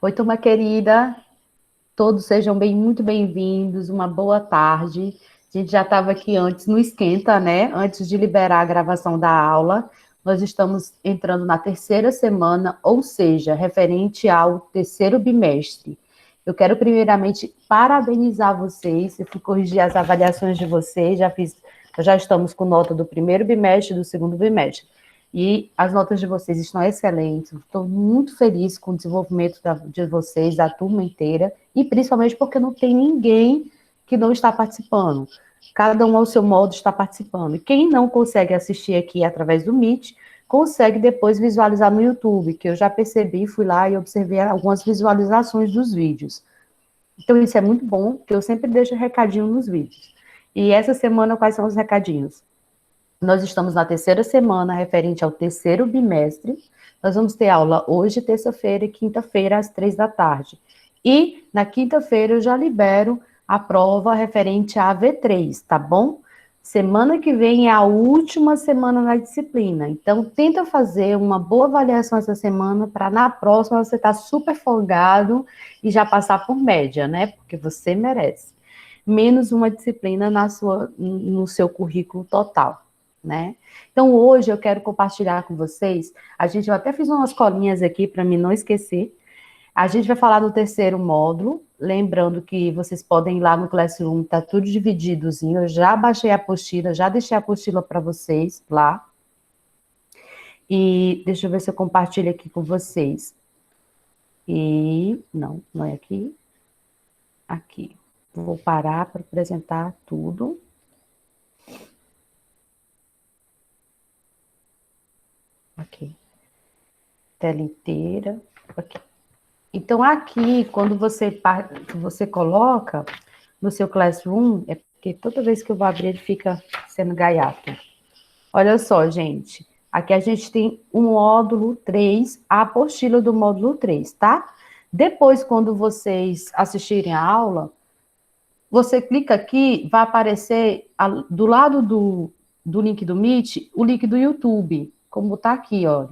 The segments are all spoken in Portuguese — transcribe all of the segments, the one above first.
Oi, turma querida, todos sejam muito bem-vindos, uma boa tarde. A gente já estava aqui antes no esquenta, né? Antes de liberar a gravação da aula. Nós estamos entrando na terceira semana, ou seja, referente ao terceiro bimestre. Eu quero primeiramente parabenizar vocês, eu fui corrigir as avaliações de vocês, já estamos com nota do primeiro bimestre e do segundo bimestre. E as notas de vocês estão excelentes. Estou muito feliz com o desenvolvimento de vocês, da turma inteira, e principalmente porque não tem ninguém que não está participando. Cada um ao seu modo está participando. E quem não consegue assistir aqui através do Meet, consegue depois visualizar no YouTube, que eu já percebi, fui lá e observei algumas visualizações dos vídeos. Então, isso é muito bom, que eu sempre deixo recadinho nos vídeos. E essa semana, quais são os recadinhos? Nós estamos na terceira semana, referente ao terceiro bimestre. Nós vamos ter aula hoje, terça-feira e quinta-feira, às 3 da tarde. E na quinta-feira eu já libero a prova referente à AV3, tá bom? Semana que vem é a última semana na disciplina. Então, tenta fazer uma boa avaliação essa semana para na próxima você estar super folgado e já passar por média, né? Porque você merece. Menos uma disciplina no seu currículo total, né? Então, hoje eu quero compartilhar com vocês, eu até fiz umas colinhas aqui para mim não esquecer. A gente vai falar do terceiro módulo, lembrando que vocês podem ir lá no Classroom, tá tudo divididozinho, eu já baixei a apostila, já deixei a apostila para vocês lá. E deixa eu ver se eu compartilho aqui com vocês. Não é aqui. Aqui. Vou parar para apresentar tudo. Aqui. Tela inteira. Aqui. Então, aqui, quando você coloca no seu Classroom, é porque toda vez que eu vou abrir, ele fica sendo gaiato. Olha só, gente. Aqui a gente tem o módulo 3, a apostila do módulo 3, tá? Depois, quando vocês assistirem a aula, você clica aqui, vai aparecer do lado do link do Meet, o link do YouTube, como tá aqui, ó.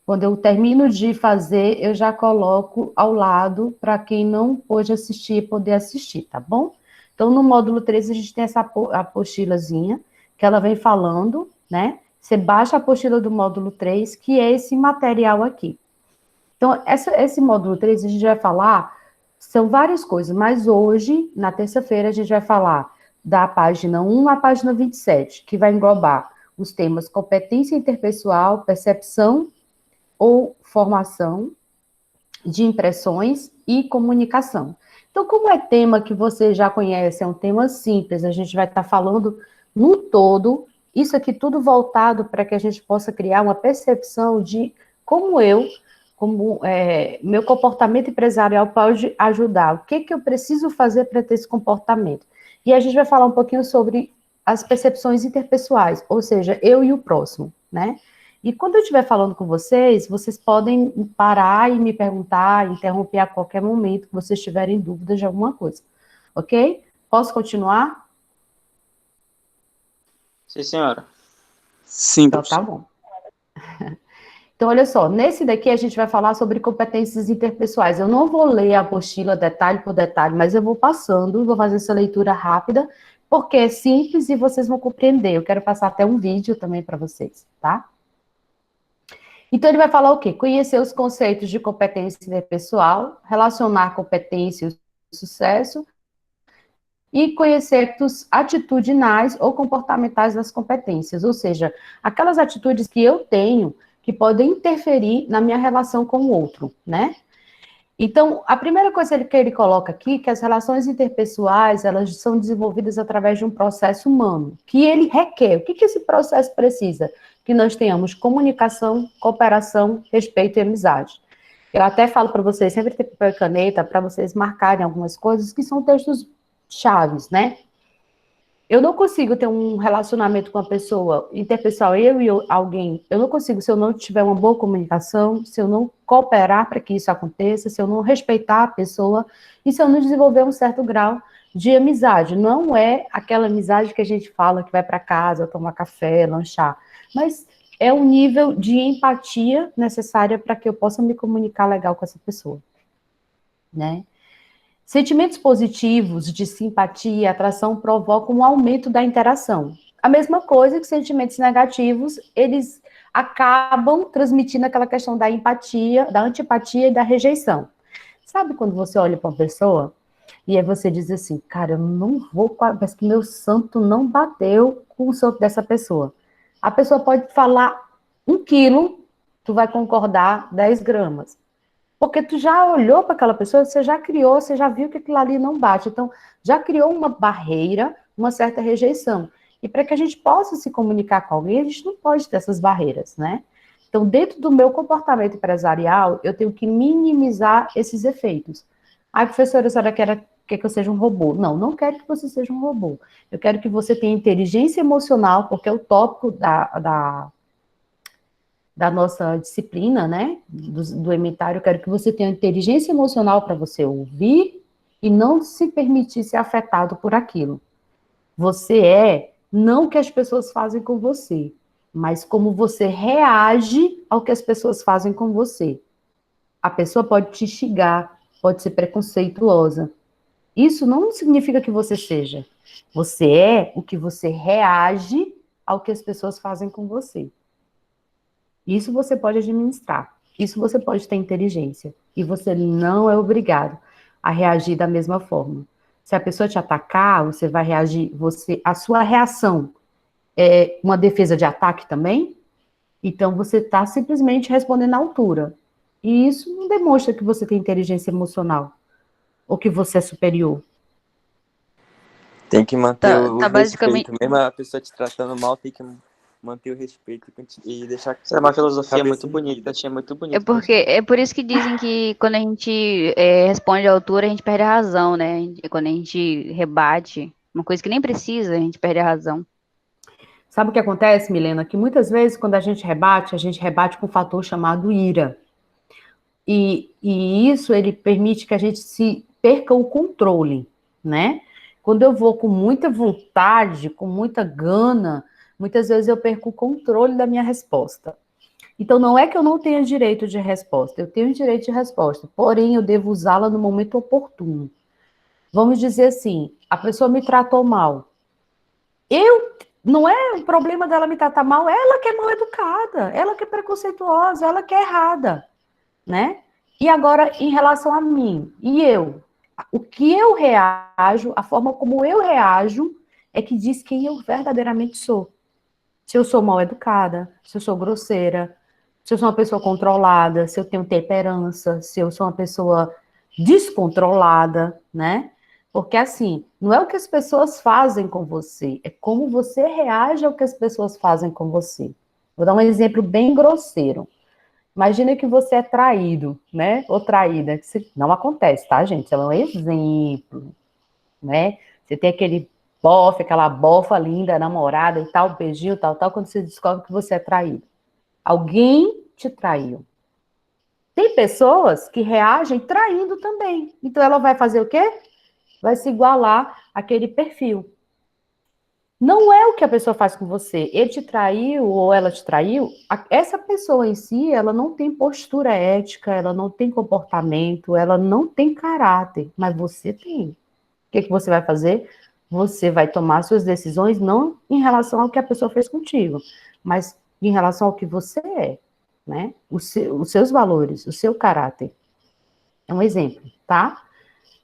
Quando eu termino de fazer, eu já coloco ao lado para quem não pôde assistir, poder assistir, tá bom? Então, no módulo 3, a gente tem essa apostilazinha, que ela vem falando, né? Você baixa a apostila do módulo 3, que é esse material aqui. Então, esse módulo 3, a gente vai falar, são várias coisas, mas hoje, na terça-feira, a gente vai falar da página 1 à página 27, que vai englobar os temas competência interpessoal, percepção ou formação de impressões e comunicação. Então, como é tema que você já conhece, é um tema simples, a gente vai estar falando no todo, isso aqui tudo voltado para que a gente possa criar uma percepção de como meu comportamento empresarial pode ajudar, o que eu preciso fazer para ter esse comportamento. E a gente vai falar um pouquinho sobre as percepções interpessoais, ou seja, eu e o próximo, né? E quando eu estiver falando com vocês, vocês podem parar e me perguntar, interromper a qualquer momento que vocês tiverem dúvidas de alguma coisa. Ok? Posso continuar? Sim, senhora. Sim, Então, tá professor. bom. Então, olha só, nesse daqui a gente vai falar sobre competências interpessoais. Eu não vou ler a apostila detalhe por detalhe, mas eu vou passando, vou fazer essa leitura rápida, porque é simples e vocês vão compreender. Eu quero passar até um vídeo também para vocês, tá? Então, ele vai falar o quê? Conhecer os conceitos de competência interpessoal, relacionar competência e sucesso, e conhecer os atitudinais ou comportamentais das competências, ou seja, aquelas atitudes que eu tenho que podem interferir na minha relação com o outro, né? Então, a primeira coisa que ele coloca aqui, que as relações interpessoais, elas são desenvolvidas através de um processo humano, que ele requer. O que esse processo precisa? Que nós tenhamos comunicação, cooperação, respeito e amizade. Eu até falo para vocês, sempre ter papel e caneta, para vocês marcarem algumas coisas que são textos chaves, né? Eu não consigo ter um relacionamento com a pessoa interpessoal, alguém, eu não consigo se eu não tiver uma boa comunicação, se eu não cooperar para que isso aconteça, se eu não respeitar a pessoa e se eu não desenvolver um certo grau de amizade. Não é aquela amizade que a gente fala que vai para casa, tomar café, lanchar, mas é um nível de empatia necessária para que eu possa me comunicar legal com essa pessoa. né? Sentimentos positivos de simpatia e atração provocam um aumento da interação. A mesma coisa que sentimentos negativos, eles acabam transmitindo aquela questão da empatia, da antipatia e da rejeição. Sabe quando você olha para uma pessoa e aí você diz assim, cara, eu não vou, parece que meu santo não bateu com o santo dessa pessoa. A pessoa pode falar 1 quilo, tu vai concordar 10 gramas. Porque tu já olhou para aquela pessoa, você já criou, você já viu que aquilo ali não bate. Então, já criou uma barreira, uma certa rejeição. E para que a gente possa se comunicar com alguém, a gente não pode ter essas barreiras, né? Então, dentro do meu comportamento empresarial, eu tenho que minimizar esses efeitos. Ai, professora, a senhora quer que eu seja um robô? Não, não quero que você seja um robô. Eu quero que você tenha inteligência emocional, porque é o tópico da nossa disciplina, né, do emitário, eu quero que você tenha inteligência emocional para você ouvir e não se permitir ser afetado por aquilo. Você é não o que as pessoas fazem com você, mas como você reage ao que as pessoas fazem com você. A pessoa pode te xingar, pode ser preconceituosa. Isso não significa que você seja. Você é o que você reage ao que as pessoas fazem com você. Isso você pode administrar. Isso você pode ter inteligência. E você não é obrigado a reagir da mesma forma. Se a pessoa te atacar, você vai reagir, a sua reação é uma defesa de ataque também? Então você está simplesmente respondendo à altura. E isso não demonstra que você tem inteligência emocional ou que você é superior. Tem que manter Tá, o tá basicamente. respeito. Mesmo a pessoa te tratando mal, tem que manter o respeito e deixar Isso é uma filosofia cabeça muito bonita, erguida. achei muito É bonito. porque é por isso que dizem que quando a gente responde à altura, a gente perde a razão, né? Quando a gente rebate, uma coisa que nem precisa, a gente perde a razão. Sabe o que acontece, Milena? Que muitas vezes, quando a gente rebate com um fator chamado ira. E isso, ele permite que a gente se perca o controle, né? Quando eu vou com muita vontade, com muita gana, muitas vezes eu perco o controle da minha resposta. Então, não é que eu não tenha direito de resposta, eu tenho direito de resposta, porém, eu devo usá-la no momento oportuno. Vamos dizer assim, a pessoa me tratou mal. Não é o problema dela me tratar mal, ela que é mal educada, ela que é preconceituosa, ela que é errada, né? E agora, em relação a mim, e eu? O que eu reajo, a forma como eu reajo, é que diz quem eu verdadeiramente sou. Se eu sou mal educada, se eu sou grosseira, se eu sou uma pessoa controlada, se eu tenho temperança, se eu sou uma pessoa descontrolada, né? Porque assim, não é o que as pessoas fazem com você, é como você reage ao que as pessoas fazem com você. Vou dar um exemplo bem grosseiro. Imagina que você é traído, né? Ou traída. Não acontece, tá, gente? Isso é um exemplo, né? Você tem aquele bofe, aquela bofa linda, namorada e tal, beijinho, tal, tal, quando você descobre que você é traído. Alguém te traiu. Tem pessoas que reagem traindo também. Então ela vai fazer o quê? Vai se igualar àquele perfil. Não é o que a pessoa faz com você. Ele te traiu ou ela te traiu. Essa pessoa em si, ela não tem postura ética, ela não tem comportamento, ela não tem caráter, mas você tem. O que você vai fazer? Você vai tomar suas decisões não em relação ao que a pessoa fez contigo, mas em relação ao que você é, né? Os seus valores, o seu caráter. É um exemplo, tá?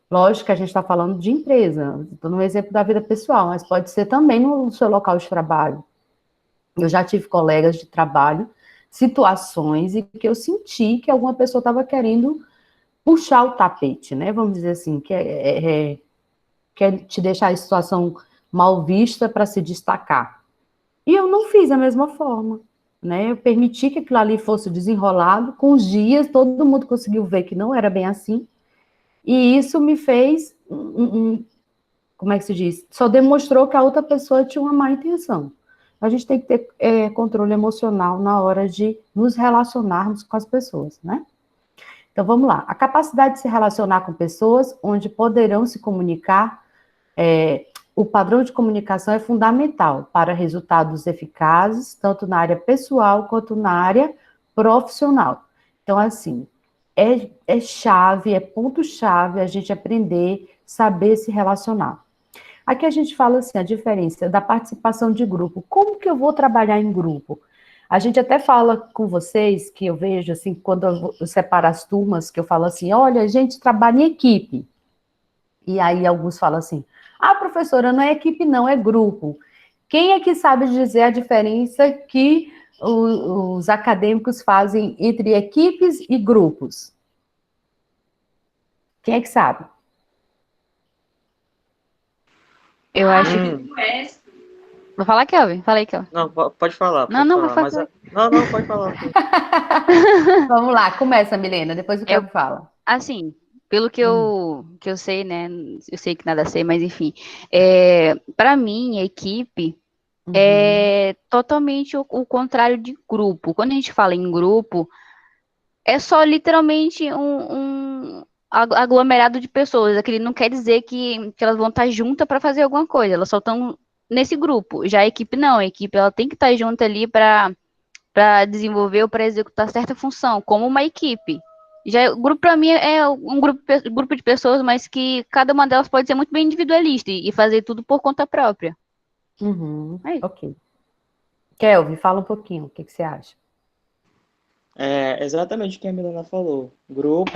Lógico que a gente está falando de empresa, estou no exemplo da vida pessoal, mas pode ser também no seu local de trabalho. Eu já tive colegas de trabalho, situações em que eu senti que alguma pessoa estava querendo puxar o tapete, né? Vamos dizer assim, quer te deixar em situação mal vista para se destacar. E eu não fiz da mesma forma, né? Eu permiti que aquilo ali fosse desenrolado, com os dias todo mundo conseguiu ver que não era bem assim, e isso me fez, como é que se diz? Só demonstrou que a outra pessoa tinha uma má intenção. A gente tem que ter controle emocional na hora de nos relacionarmos com as pessoas, né? Então, vamos lá. A capacidade de se relacionar com pessoas onde poderão se comunicar, o padrão de comunicação é fundamental para resultados eficazes, tanto na área pessoal quanto na área profissional. Então, assim, é chave, é ponto-chave a gente aprender, saber se relacionar. Aqui a gente fala assim, a diferença da participação de grupo. Como que eu vou trabalhar em grupo? A gente até fala com vocês, que eu vejo assim, quando eu separo as turmas, que eu falo assim, olha, a gente trabalha em equipe. E aí alguns falam assim, professora, não é equipe não, é grupo. Quem é que sabe dizer a diferença que os acadêmicos fazem entre equipes e grupos? Quem é que sabe? Eu acho que... Vou falar, Kelvin? Fala aí, Kelvin. Não, pode falar, Não, pode não, falar. vai Mas, falar. não, pode falar. Vamos lá, começa, Milena, depois o Kelvin fala. Assim, pelo que eu sei, né? Eu sei que nada sei, mas enfim. Para mim, a equipe é totalmente o contrário de grupo. Quando a gente fala em grupo, é só literalmente um aglomerado de pessoas. Aquele não quer dizer que elas vão estar juntas para fazer alguma coisa, elas só estão nesse grupo. Já a equipe não, a equipe ela tem que estar junta ali para desenvolver ou para executar certa função, como uma equipe. Já o grupo para mim é um grupo de pessoas, mas que cada uma delas pode ser muito bem individualista e fazer tudo por conta própria. É isso. Ok. Kelvin, fala um pouquinho, o que você acha? É exatamente o que a Milena falou. Grupo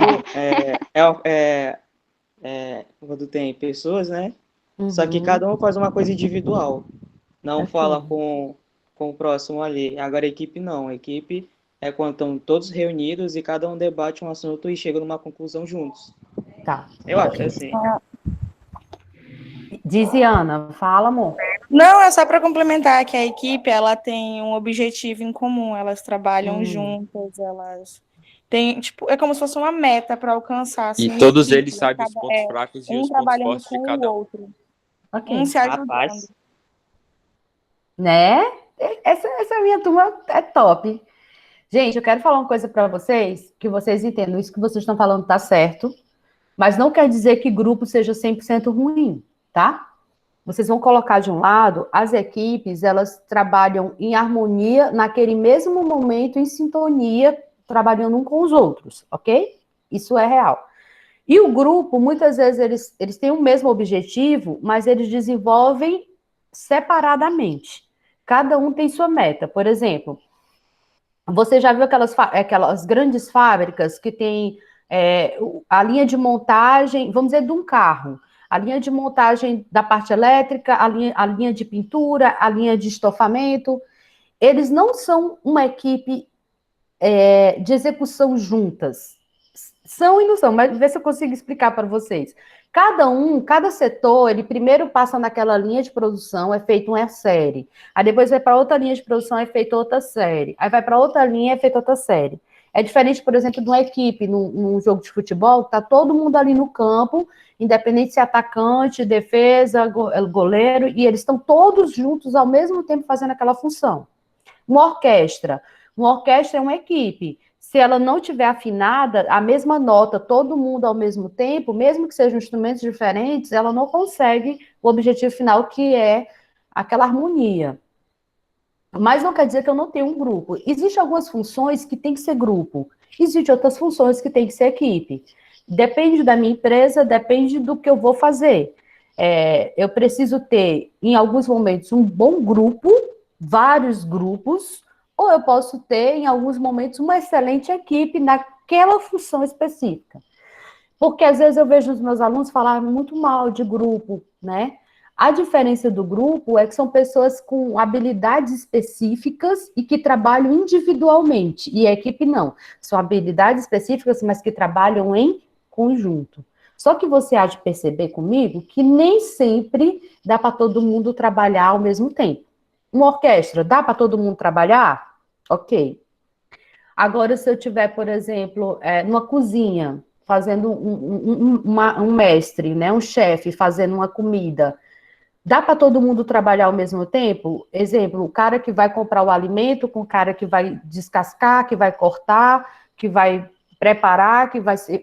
quando tem pessoas, né? Só que cada um faz uma coisa individual. Não fala com o próximo ali. Agora, a equipe não. A equipe é quando estão todos reunidos e cada um debate um assunto e chega numa conclusão juntos. Tá. Eu acho assim. Diziana, fala, amor. Não, é só para complementar que a equipe ela tem um objetivo em comum, elas trabalham juntas, elas têm, tipo, é como se fosse uma meta para alcançar, assim, E em todos equipe, eles sabem os pontos fracos e um os pontos trabalhando fortes de com o cada um. outro, Ok. um se ajudando. Rapaz, Né? Essa minha turma é top. Gente, eu quero falar uma coisa para vocês, que vocês entendam. Isso que vocês estão falando tá certo, mas não quer dizer que grupo seja 100% ruim, tá? Vocês vão colocar de um lado, as equipes, elas trabalham em harmonia, naquele mesmo momento, em sintonia, trabalhando um com os outros, ok? Isso é real. E o grupo, muitas vezes, eles têm o mesmo objetivo, mas eles desenvolvem separadamente. Cada um tem sua meta. Por exemplo, você já viu aquelas grandes fábricas que tem a linha de montagem, vamos dizer, de um carro, a linha de montagem da parte elétrica, a linha de pintura, a linha de estofamento. Eles não são uma equipe de execução juntas. São e não são, mas vê se eu consigo explicar para vocês. Cada setor, ele primeiro passa naquela linha de produção, é feita uma série. Aí depois vai para outra linha de produção, é feita outra série. Aí vai para outra linha, é feita outra série. É diferente, por exemplo, de uma equipe num jogo de futebol, tá todo mundo ali no campo, independente se é atacante, defesa, goleiro, e eles estão todos juntos ao mesmo tempo fazendo aquela função. Uma orquestra é uma equipe. Se ela não tiver afinada, a mesma nota, todo mundo ao mesmo tempo, mesmo que sejam instrumentos diferentes, ela não consegue o objetivo final, que é aquela harmonia. Mas não quer dizer que eu não tenho um grupo. Existem algumas funções que tem que ser grupo. Existem outras funções que tem que ser equipe. Depende da minha empresa, depende do que eu vou fazer. Eu preciso ter, em alguns momentos, um bom grupo, vários grupos, ou eu posso ter, em alguns momentos, uma excelente equipe naquela função específica. Porque, às vezes, eu vejo os meus alunos falar muito mal de grupo, né? A diferença do grupo é que são pessoas com habilidades específicas e que trabalham individualmente, e a equipe não. São habilidades específicas, mas que trabalham em conjunto. Só que você há de perceber comigo que nem sempre dá para todo mundo trabalhar ao mesmo tempo. Uma orquestra, dá para todo mundo trabalhar? Ok. Agora, se eu tiver, por exemplo, numa cozinha, fazendo um mestre, né, um chefe fazendo uma comida, dá para todo mundo trabalhar ao mesmo tempo? Exemplo, o cara que vai comprar o alimento com o cara que vai descascar, que vai cortar, que vai preparar, que vai ser...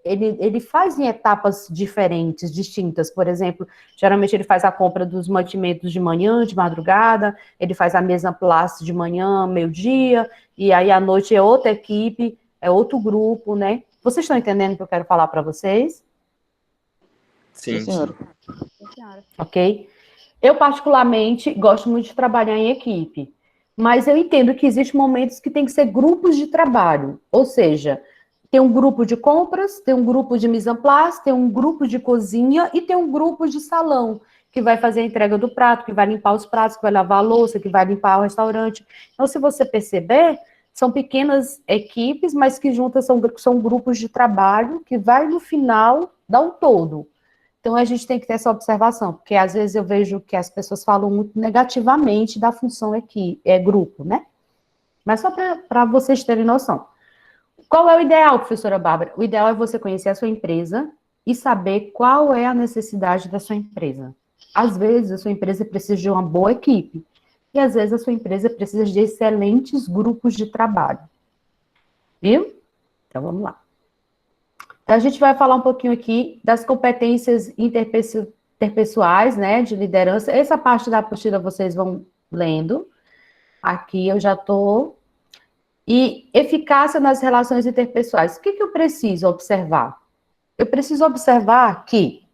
Ele faz em etapas diferentes, distintas. Por exemplo, geralmente ele faz a compra dos mantimentos de manhã, de madrugada, ele faz a mesa place de manhã, meio-dia, e aí à noite é outra equipe, é outro grupo, né? Vocês estão entendendo o que eu quero falar para vocês? Sim, senhora. Ok? Eu, particularmente, gosto muito de trabalhar em equipe, mas eu entendo que existem momentos que tem que ser grupos de trabalho, ou seja, tem um grupo de compras, tem um grupo de mise en place, tem um grupo de cozinha e tem um grupo de salão, que vai fazer a entrega do prato, que vai limpar os pratos, que vai lavar a louça, que vai limpar o restaurante. Então, se você perceber, são pequenas equipes, mas que juntas são grupos de trabalho que vai, no final, dar um todo. Então, a gente tem que ter essa observação, porque às vezes eu vejo que as pessoas falam muito negativamente da função aqui, grupo, né? Mas só para vocês terem noção. Qual é o ideal, professora Bárbara? O ideal é você conhecer a sua empresa e saber qual é a necessidade da sua empresa. Às vezes, a sua empresa precisa de uma boa equipe, e às vezes a sua empresa precisa de excelentes grupos de trabalho. Viu? Então, vamos lá. Então, a gente vai falar um pouquinho aqui das competências interpessoais, né, de liderança. Essa parte da apostila vocês vão lendo. Aqui eu já estou. E eficácia nas relações interpessoais. O que eu preciso observar? Eu preciso observar que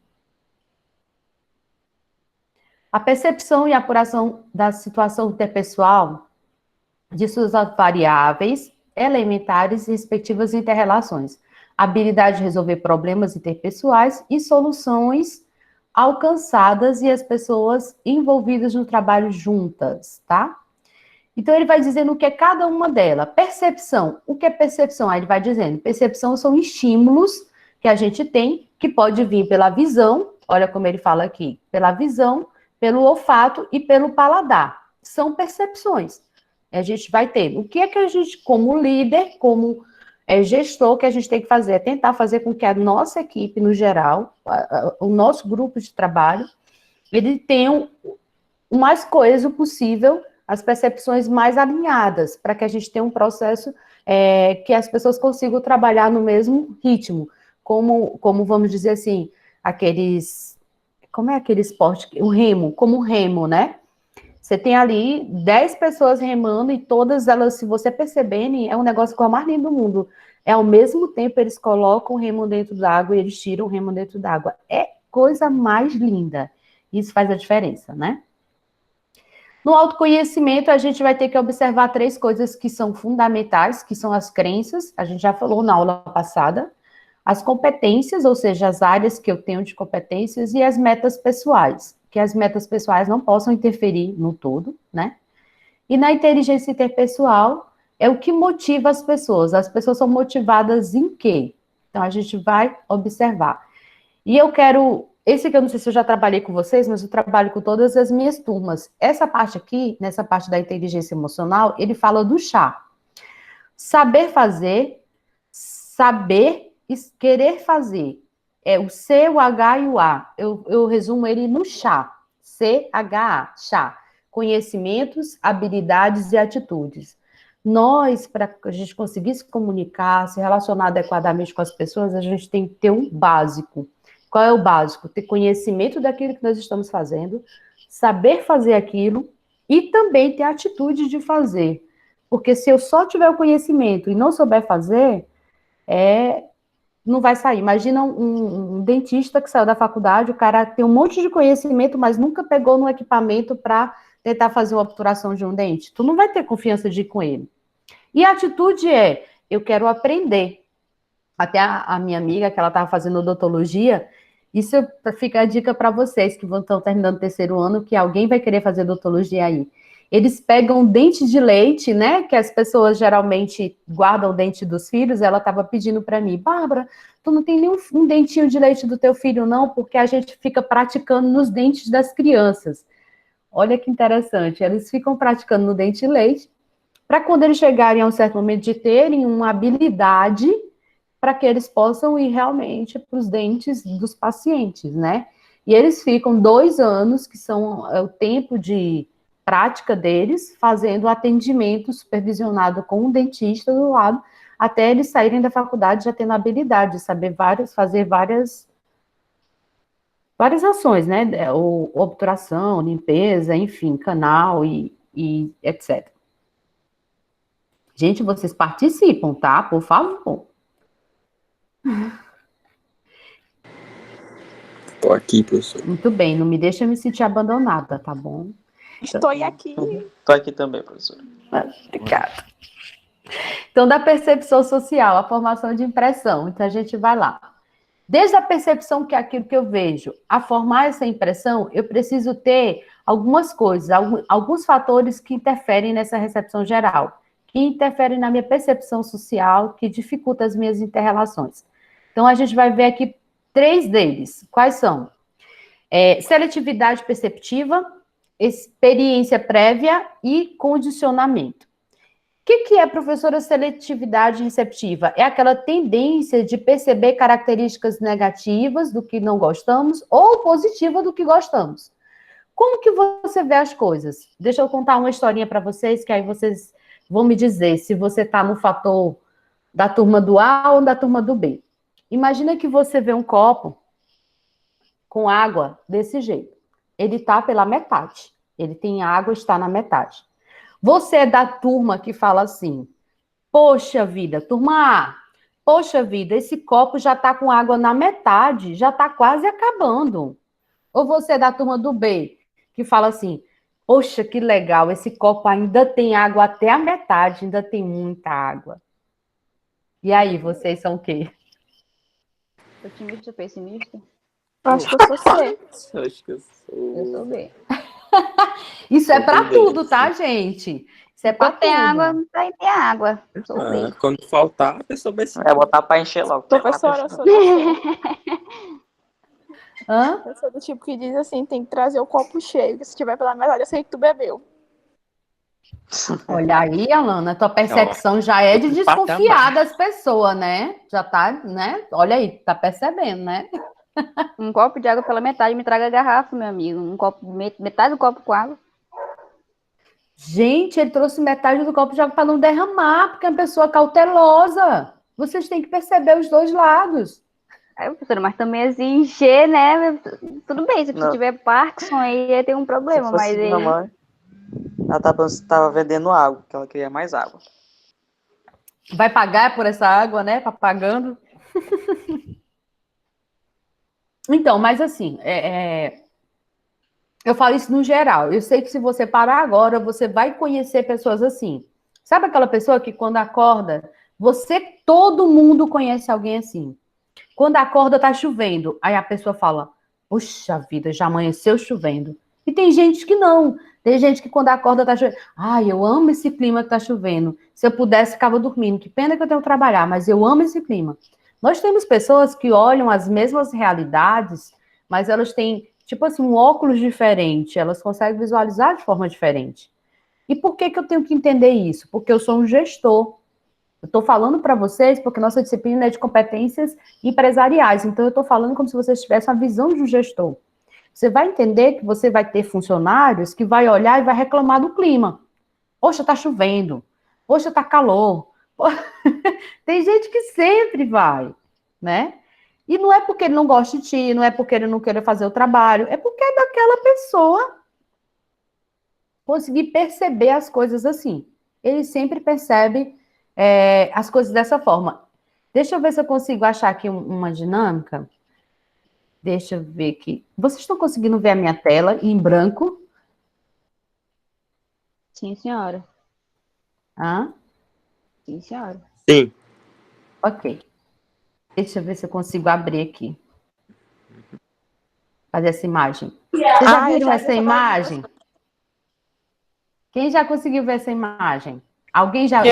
a percepção e apuração da situação interpessoal de suas variáveis elementares e respectivas interrelações, habilidade de resolver problemas interpessoais e soluções alcançadas e as pessoas envolvidas no trabalho juntas, tá? Então, ele vai dizendo o que é cada uma delas. Percepção. O que é percepção? Aí ele vai dizendo, percepção são estímulos que a gente tem, que pode vir pela visão, olha como ele fala aqui, pela visão, pelo olfato e pelo paladar. São percepções. A gente vai ter. O que é que a gente, como líder, como gestor, que a gente tem que fazer? É tentar fazer com que a nossa equipe, no geral, o nosso grupo de trabalho, ele tenha o mais coeso possível, as percepções mais alinhadas, para que a gente tenha um processo que as pessoas consigam trabalhar no mesmo ritmo. Como vamos dizer assim, como é aquele esporte? O remo, como o remo, né? Você tem ali 10 pessoas remando e todas elas, se você perceberem, é um negócio que é o mais lindo do mundo. Ao mesmo tempo, eles colocam o remo dentro d'água e eles tiram o remo dentro d'água. É coisa mais linda. Isso faz a diferença, né? No autoconhecimento, a gente vai ter que observar 3 coisas que são fundamentais, que são as crenças, a gente já falou na aula passada, as competências, ou seja, as áreas que eu tenho de competências, e as metas pessoais, que as metas pessoais não possam interferir no todo, né? E na inteligência interpessoal, é o que motiva as pessoas são motivadas em quê? Então, a gente vai observar. E eu quero... Esse aqui eu não sei se eu já trabalhei com vocês, mas eu trabalho com todas as minhas turmas. Essa parte aqui, nessa parte da inteligência emocional, ele fala do chá. Saber fazer, saber e querer fazer. É o C, o H e o A. Eu resumo ele no chá. C-H-A, chá. Conhecimentos, habilidades e atitudes. Nós, para a gente conseguir se comunicar, se relacionar adequadamente com as pessoas, a gente tem que ter um básico. Qual é o básico? Ter conhecimento daquilo que nós estamos fazendo, saber fazer aquilo e também ter a atitude de fazer. Porque se eu só tiver o conhecimento e não souber fazer, não vai sair. Imagina um dentista que saiu da faculdade, o cara tem um monte de conhecimento, mas nunca pegou no equipamento para tentar fazer uma obturação de um dente. Tu não vai ter confiança de ir com ele. E a atitude eu quero aprender. Até a minha amiga, que ela estava fazendo odontologia, isso fica a dica para vocês que estão terminando o 3º ano, que alguém vai querer fazer odontologia aí. Eles pegam dente de leite, né, que as pessoas geralmente guardam o dente dos filhos, ela estava pedindo para mim, Bárbara, tu não tem nenhum um dentinho de leite do teu filho, não? Porque a gente fica praticando nos dentes das crianças. Olha que interessante, eles ficam praticando no dente de leite, para quando eles chegarem a um certo momento de terem uma habilidade para que eles possam ir realmente para os dentes dos pacientes, né? E eles ficam 2 anos, que são o tempo de prática deles, fazendo atendimento supervisionado com um dentista do lado, até eles saírem da faculdade já tendo a habilidade de saber fazer várias ações, né? Obturação, limpeza, enfim, canal e etc. Gente, vocês participam, tá? Por favor. Tô aqui, professor. Muito bem, não me deixa me sentir abandonada, tá bom? Estou aqui. Tô aqui também, professor. Obrigada. Então, da percepção social, a formação de impressão. Então, a gente vai lá. Desde a percepção, que é aquilo que eu vejo, a formar essa impressão, eu preciso ter algumas coisas, alguns fatores que interferem nessa recepção geral, que interferem na minha percepção social, que dificultam as minhas interrelações. Então, a gente vai ver aqui 3 deles. Quais são? Seletividade perceptiva, experiência prévia e condicionamento. O que é, professora, seletividade receptiva? É aquela tendência de perceber características negativas do que não gostamos ou positiva do que gostamos. Como que você vê as coisas? Deixa eu contar uma historinha para vocês, que aí vocês vão me dizer se você está no fator da turma do A ou da turma do B. Imagina que você vê um copo com água desse jeito. Ele está pela metade. Ele tem água, está na metade. Você é da turma que fala assim: poxa vida, turma A, poxa vida, esse copo já está com água na metade, já está quase acabando. Ou você é da turma do B, que fala assim: poxa, que legal, esse copo ainda tem água até a metade, ainda tem muita água. E aí, vocês são o quê? Otimista ou pessimista? Acho que eu sou C. Eu acho que eu sou. Eu sou B. Isso é para Também, tudo, tá, sim. gente? Isso é para Quando tem água, tudo. vai ter água. Sou B. Quando faltar, a pessoa vai se. É botar pra encher logo. Professora, eu sou do C. Hã? Eu sou do tipo que diz assim, tem que trazer o copo cheio, que se tiver pela metade, eu sei que tu bebeu. Olha aí, Alana, tua percepção já é de desconfiar das pessoas, né? Já tá, né? Olha aí, tá percebendo, né? Um copo de água pela metade, me traga a garrafa, meu amigo. Um copo, metade do copo com água. Gente, ele trouxe metade do copo de água para não derramar, porque é uma pessoa cautelosa. Vocês têm que perceber os dois lados. Aí, professora, mas também assim, encher, né? Tudo bem, se você Não. tiver Parkinson, aí tem um problema, Se fosse mas aí. minha mãe, ela tava vendendo água, porque ela queria mais água. Vai pagar por essa água, né? Tá pagando. Então, mas assim, eu falo isso no geral. Eu sei que se você parar agora, você vai conhecer pessoas assim. Sabe aquela pessoa que quando acorda, todo mundo conhece alguém assim. Quando acorda, tá chovendo. Aí a pessoa fala: puxa vida, já amanheceu chovendo. E tem gente que não. Tem gente que quando acorda tá chovendo. Ai, eu amo esse clima que tá chovendo. Se eu pudesse, ficava dormindo. Que pena que eu tenho que trabalhar, mas eu amo esse clima. Nós temos pessoas que olham as mesmas realidades, mas elas têm, tipo assim, um óculos diferente. Elas conseguem visualizar de forma diferente. E por que eu tenho que entender isso? Porque eu sou um gestor. Eu estou falando para vocês porque nossa disciplina é de competências empresariais. Então, eu estou falando como se vocês tivessem a visão de um gestor. Você vai entender que você vai ter funcionários que vai olhar e vai reclamar do clima. Poxa, tá chovendo. Poxa, tá calor. Tem gente que sempre vai, né? E não é porque ele não gosta de ti, não é porque ele não queira fazer o trabalho, é porque é daquela pessoa conseguir perceber as coisas assim. Ele sempre percebe as coisas dessa forma. Deixa eu ver se eu consigo achar aqui uma dinâmica. Deixa eu ver aqui. Vocês estão conseguindo ver a minha tela em branco? Sim, senhora. Ah, Sim, senhora. Sim. ok. Deixa eu ver se eu consigo abrir aqui. Fazer essa imagem. Vocês já viram essa imagem? Quem já conseguiu ver essa imagem? Alguém já?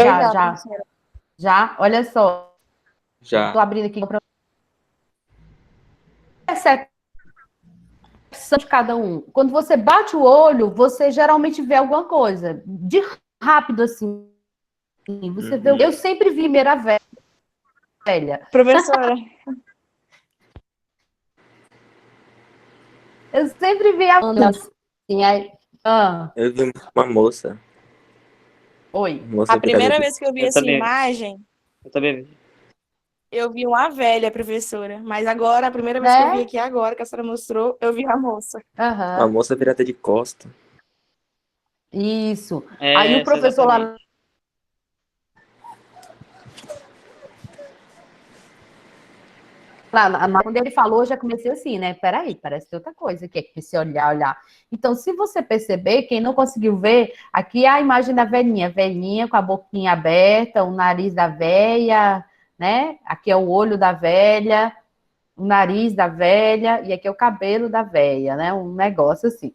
Já? Olha só. Já. Estou abrindo aqui para percepção de cada um. Quando você bate o olho, você geralmente vê alguma coisa. De rápido, assim. Você vê. Eu sempre vi Meira Velha. Professora, Eu sempre vi a assim, aí. Eu vi uma moça. Oi. Moça a primeira grávida. vez que eu vi Eu essa também. imagem, Eu também vi. eu vi uma velha, professora. Mas agora, a primeira vez que eu vi aqui agora, que a senhora mostrou, eu vi a moça. A moça virada de costa. Isso. Aí o professor exatamente. lá Quando ele falou, eu já comecei assim, né? Peraí, parece que tem outra coisa aqui, é que se olhar. Então, se você perceber, quem não conseguiu ver, aqui é a imagem da velhinha com a boquinha aberta, o nariz da velha, né? Aqui é o olho da velha, o nariz da velha, e aqui é o cabelo da velha, né? Um negócio assim.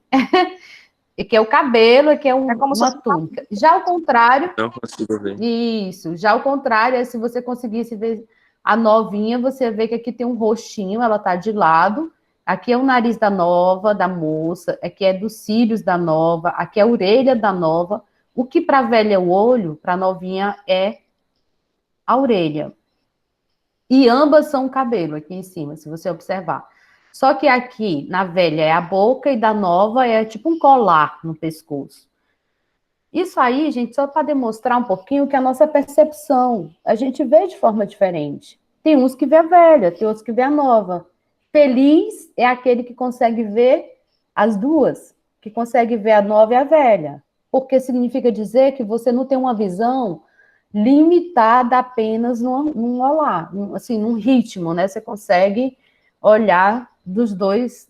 E que é o cabelo, e que é uma túnica. Já ao contrário, Não consigo ver. isso. Já ao contrário, se você conseguisse ver a novinha, você vê que aqui tem um rostinho, ela tá de lado. Aqui é o nariz da nova, da moça. Aqui é dos cílios da nova. Aqui é a orelha da nova. O que para a velha é o olho, para a novinha é a orelha. E ambas são o cabelo aqui em cima, se você observar. Só que aqui, na velha, é a boca e da nova é tipo um colar no pescoço. Isso aí, gente, só para demonstrar um pouquinho que a nossa percepção, a gente vê de forma diferente. Tem uns que vê a velha, tem outros que vê a nova. Feliz é aquele que consegue ver as duas, que consegue ver a nova e a velha. Porque significa dizer que você não tem uma visão limitada apenas num olhar, assim, num ritmo, né? Você consegue olhar das duas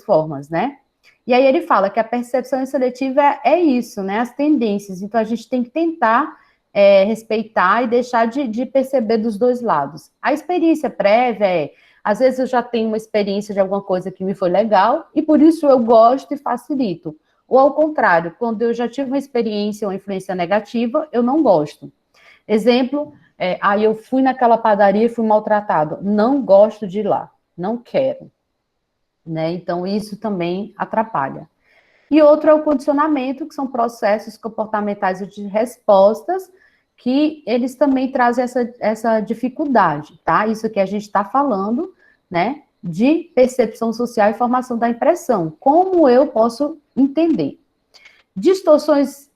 formas, né? E aí ele fala que a percepção seletiva é isso, né? As tendências. Então a gente tem que tentar respeitar e deixar de perceber dos dois lados. A experiência prévia às vezes eu já tenho uma experiência de alguma coisa que me foi legal e por isso eu gosto e facilito. Ou ao contrário, quando eu já tive uma experiência ou influência negativa, eu não gosto. Exemplo, aí eu fui naquela padaria e fui maltratado. Não gosto de ir lá, não quero. Né? Então, isso também atrapalha. E outro é o condicionamento, que são processos comportamentais de respostas, que eles também trazem essa dificuldade, tá? Isso que a gente está falando, né? De percepção social e formação da impressão. Como eu posso entender? Distorções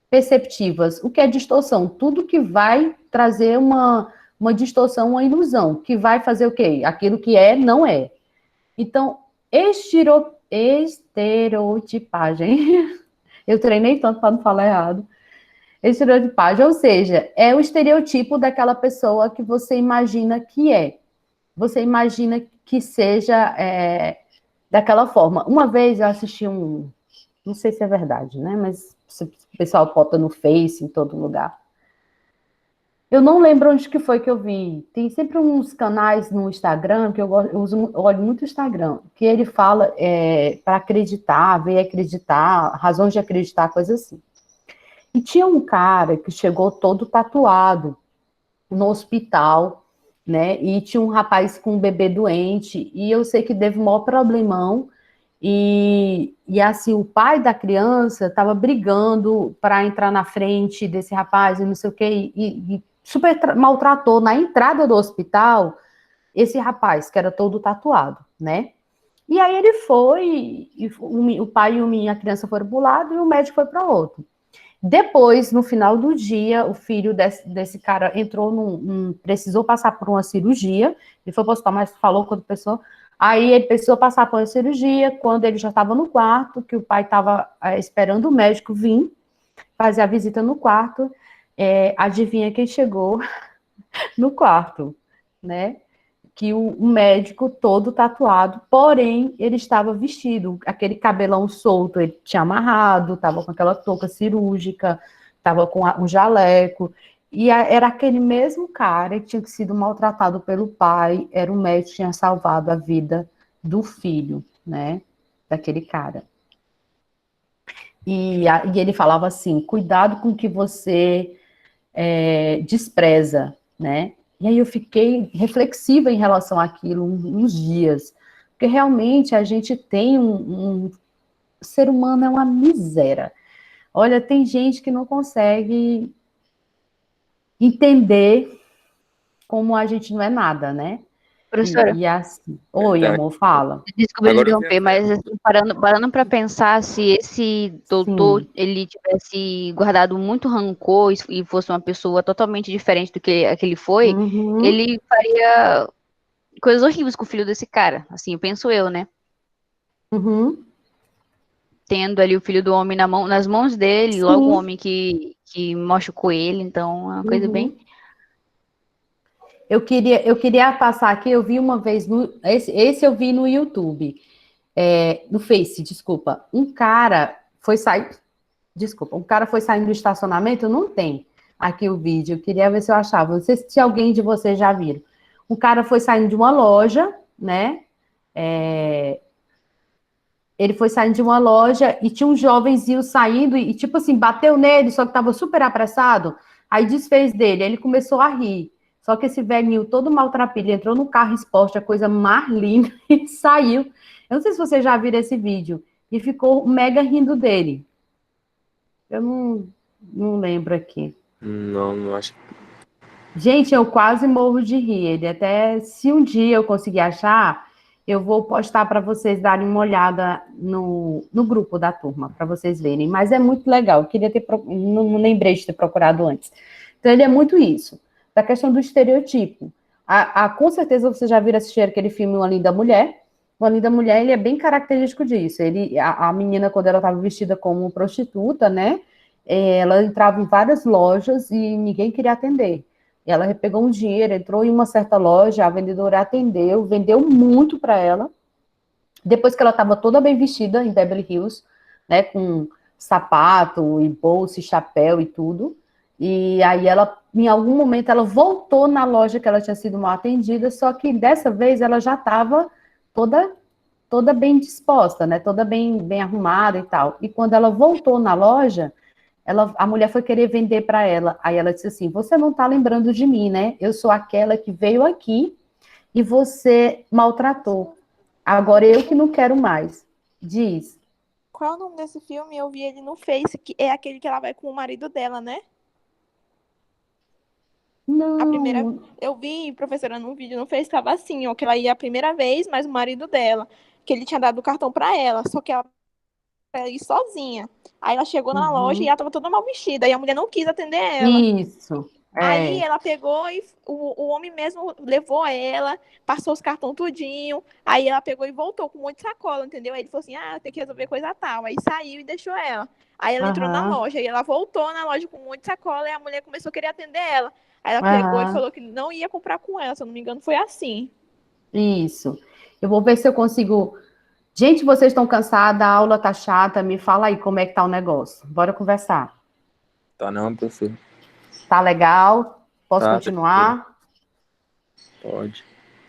perceptivas. O que é distorção? Tudo que vai trazer uma distorção, uma ilusão, que vai fazer o quê? Aquilo que é, não é. Então, estereotipagem. Eu treinei tanto para não falar errado. Estereotipagem, ou seja, é o estereotipo daquela pessoa que você imagina que é. Você imagina que seja daquela forma. Uma vez eu assisti não sei se é verdade, né? Mas o pessoal bota no Face, em todo lugar. Eu não lembro onde que foi que eu vi. Tem sempre uns canais no Instagram, que eu olho muito o Instagram, que ele fala para acreditar, ver acreditar, razões de acreditar, coisa assim. E tinha um cara que chegou todo tatuado no hospital, né? E tinha um rapaz com um bebê doente, e eu sei que teve um maior problemão, e assim, o pai da criança estava brigando para entrar na frente desse rapaz, e não sei o quê, e super maltratou na entrada do hospital esse rapaz, que era todo tatuado, né? E aí ele foi, e o pai e a criança foram para um lado e o médico foi para outro. Depois, no final do dia, o filho desse cara entrou precisou passar por uma cirurgia, ele foi para o hospital, mas falou com outra pessoa, aí ele precisou passar por uma cirurgia, quando ele já estava no quarto, que o pai estava esperando o médico vir fazer a visita no quarto, adivinha quem chegou no quarto, né? Que o médico todo tatuado, porém, ele estava vestido, aquele cabelão solto, ele tinha amarrado, estava com aquela touca cirúrgica, estava com um jaleco, e era aquele mesmo cara que tinha sido maltratado pelo pai, era o médico que tinha salvado a vida do filho, né, daquele cara. E ele falava assim, cuidado com o que você despreza, né? E aí eu fiquei reflexiva em relação àquilo uns dias, porque realmente a gente tem o ser humano é uma miséria. Olha, tem gente que não consegue entender como a gente não é nada, né? Professora, E assim, oi, amor, fala. desculpa Agora eu interromper, mas assim, parando para pensar, se esse doutor Sim. ele tivesse guardado muito rancor e fosse uma pessoa totalmente diferente do que ele foi, Uhum, ele faria coisas horríveis com o filho desse cara. Assim, penso eu, né? uhum, Tendo ali o filho do homem nas mãos dele, logo o sim, homem que machucou ele, então é uma coisa uhum. bem. eu queria passar aqui, eu vi uma vez, esse eu vi no YouTube, no Face, desculpa. Um cara foi saindo do estacionamento, não tem aqui o vídeo, eu queria ver se eu achava, não sei se alguém de vocês já viram. Um cara foi saindo de uma loja, né? Ele foi saindo de uma loja e tinha um jovenzinho saindo e, tipo assim, bateu nele, só que estava super apressado. Aí desfez dele, aí ele começou a rir. Só que esse velhinho todo maltrapilho entrou no carro esporte, a coisa mais linda, e saiu. Eu não sei se vocês já viram esse vídeo. E ficou mega rindo dele. Eu não lembro aqui. Não, não acho. Gente, eu quase morro de rir. Ele até, se um dia eu conseguir achar, eu vou postar para vocês darem uma olhada no grupo da turma, para vocês verem. Mas é muito legal. Eu queria ter, não lembrei de ter procurado antes. Então, ele é muito isso. Da questão do estereotipo. Com certeza vocês já viram assistir aquele filme Uma Linda Mulher. Uma Linda Mulher, ele é bem característico disso. A menina, quando ela estava vestida como prostituta, né? Ela entrava em várias lojas e ninguém queria atender. Ela pegou um dinheiro, entrou em uma certa loja, a vendedora atendeu, vendeu muito para ela. Depois que ela estava toda bem vestida em Beverly Hills, né, com sapato e bolsa e chapéu e tudo. E aí ela, em algum momento, ela voltou na loja que ela tinha sido mal atendida, só que dessa vez ela já estava toda bem disposta, né, toda bem arrumada e tal. E quando ela voltou na loja, a mulher foi querer vender para ela. Aí ela disse assim: Você não está lembrando de mim, né? Eu sou aquela que veio aqui e você maltratou. Agora eu que não quero mais. Diz. Qual é o nome desse filme? Eu vi ele no Face, que é aquele que ela vai com o marido dela, né? A primeira, Não. eu vi, professora, num vídeo no Face, tava assim, ó, que ela ia a primeira vez, mas o marido dela, que ele tinha dado o cartão para ela, só que ela ia ir sozinha. Aí ela chegou na loja e Uhum. ela tava toda mal vestida, e a mulher não quis atender ela. Isso. Aí ela pegou e o homem mesmo levou ela, passou os cartões tudinho. Aí ela pegou e voltou com um monte de sacola, entendeu? Aí ele falou assim: ah, tem que resolver coisa tal. Aí saiu e deixou ela. Aí ela entrou na Aham. loja e ela voltou na loja com um monte de sacola e a mulher começou a querer atender ela. Aí ela pegou e Aham. falou que não ia comprar com ela, se eu não me engano, foi assim. Isso. Eu vou ver se eu consigo. Gente, vocês estão cansados, a aula tá chata. Me fala aí como é que tá o negócio. Bora conversar. Tá não, professor. Tá legal? Posso Tá, tranquilo. continuar? Pode.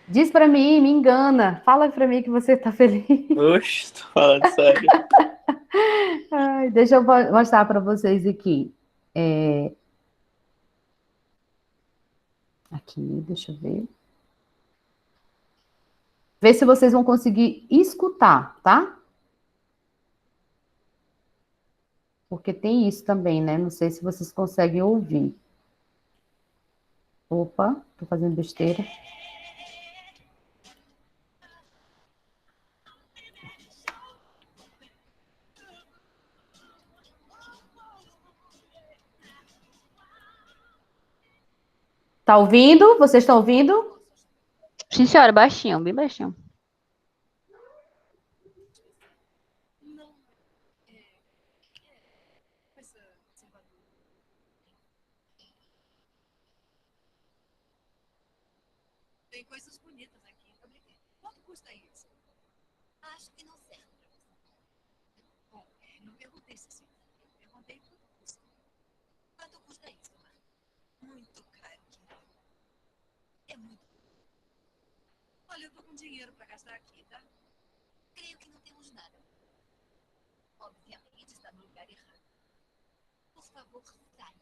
Diz pra mim, me engana. Fala pra mim que você tá feliz. Oxe, tô falando sério. Ai, deixa eu mostrar pra vocês aqui. Aqui, deixa eu ver. Ver se vocês vão conseguir escutar, tá? Porque tem isso também, né? Não sei se vocês conseguem ouvir. Opa, tô fazendo besteira. Tá ouvindo? Vocês estão ouvindo? Sim, senhora, baixinho, bem baixinho. Tem coisas bonitas aqui. Quanto custa isso? Acho que não serve para você. Bom, não perguntei se sim. Eu perguntei quanto custa. Quanto custa isso, Marco? Muito caro, querido. É muito. Olha, eu tô com dinheiro para gastar aqui, tá? Creio que não temos nada. Obviamente está no lugar errado. Por favor, saia.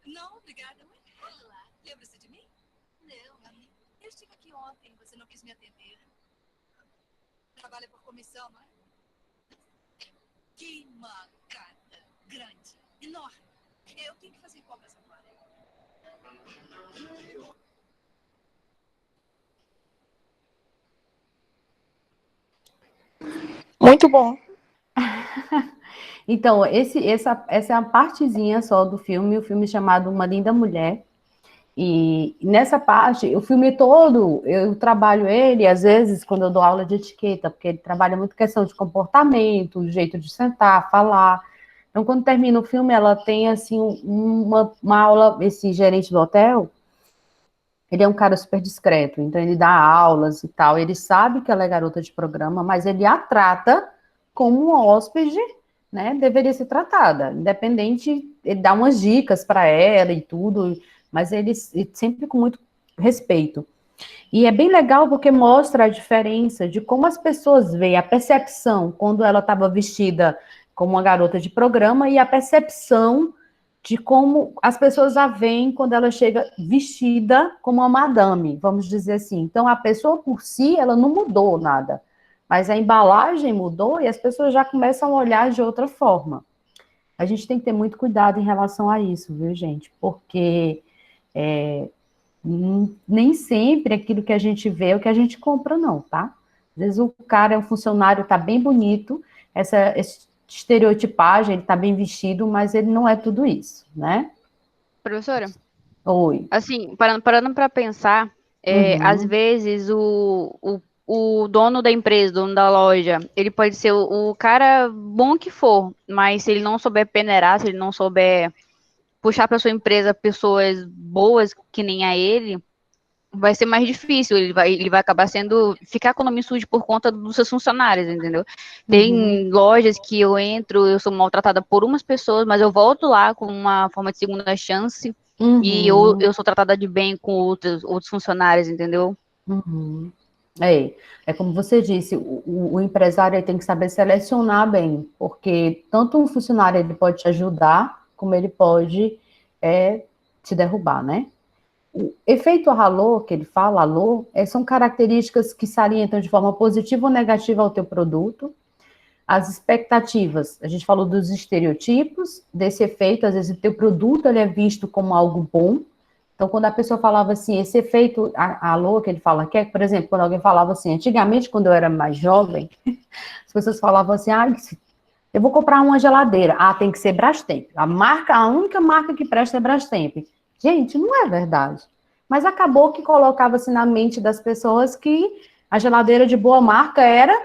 Não, obrigada. Olá, lembra-se de mim? Não, amiga. Eu estive aqui ontem, você não quis me atender. Trabalha por comissão, não é? Que mancada. Grande, enorme. Eu tenho que fazer compras agora. Muito bom. Então, essa é a partezinha só do filme, o filme chamado Uma Linda Mulher. E nessa parte, o filme todo, eu trabalho ele, às vezes, quando eu dou aula de etiqueta, porque ele trabalha muito questão de comportamento, jeito de sentar, falar. Então, quando termina o filme, ela tem, assim, uma aula, esse gerente do hotel, ele é um cara super discreto, então ele dá aulas e tal, ele sabe que ela é garota de programa, mas ele a trata como uma hóspede, né, deveria ser tratada, independente, ele dá umas dicas para ela e tudo, mas ele sempre com muito respeito. E é bem legal porque mostra a diferença de como as pessoas veem a percepção quando ela estava vestida como uma garota de programa e a percepção de como as pessoas a veem quando ela chega vestida como uma madame, vamos dizer assim. Então, a pessoa por si, ela não mudou nada, mas a embalagem mudou e as pessoas já começam a olhar de outra forma. A gente tem que ter muito cuidado em relação a isso, viu, gente? Porque nem sempre aquilo que a gente vê é o que a gente compra, não, tá? Às vezes o cara é um funcionário, tá bem bonito, essa estereotipagem, ele tá bem vestido, mas ele não é tudo isso, né? Professora, Oi. assim, parando para pensar, às vezes o dono da empresa, dono da loja, ele pode ser o cara bom que for, mas se ele não souber peneirar, se ele não souber puxar para sua empresa pessoas boas que nem a ele, vai ser mais difícil, ele vai acabar ficar com o nome sujo por conta dos seus funcionários, entendeu? Tem lojas que eu entro, eu sou maltratada por umas pessoas, mas eu volto lá com uma forma de segunda chance, e eu sou tratada de bem com outros funcionários, entendeu? É como você disse, o empresário ele tem que saber selecionar bem, porque tanto um funcionário ele pode te ajudar, como ele pode te derrubar, né? O efeito halo, que ele fala, halo, são características que salientam de forma positiva ou negativa ao teu produto. As expectativas, a gente falou dos estereotipos, desse efeito, às vezes o teu produto ele é visto como algo bom. Então, quando a pessoa falava assim, esse efeito halo, que ele fala, que é, por exemplo, quando alguém falava assim, antigamente, quando eu era mais jovem, as pessoas falavam assim, eu vou comprar uma geladeira, tem que ser Brastemp. A única marca que presta é Brastemp. Gente, não é verdade. Mas acabou que colocava-se na mente das pessoas que a geladeira de boa marca era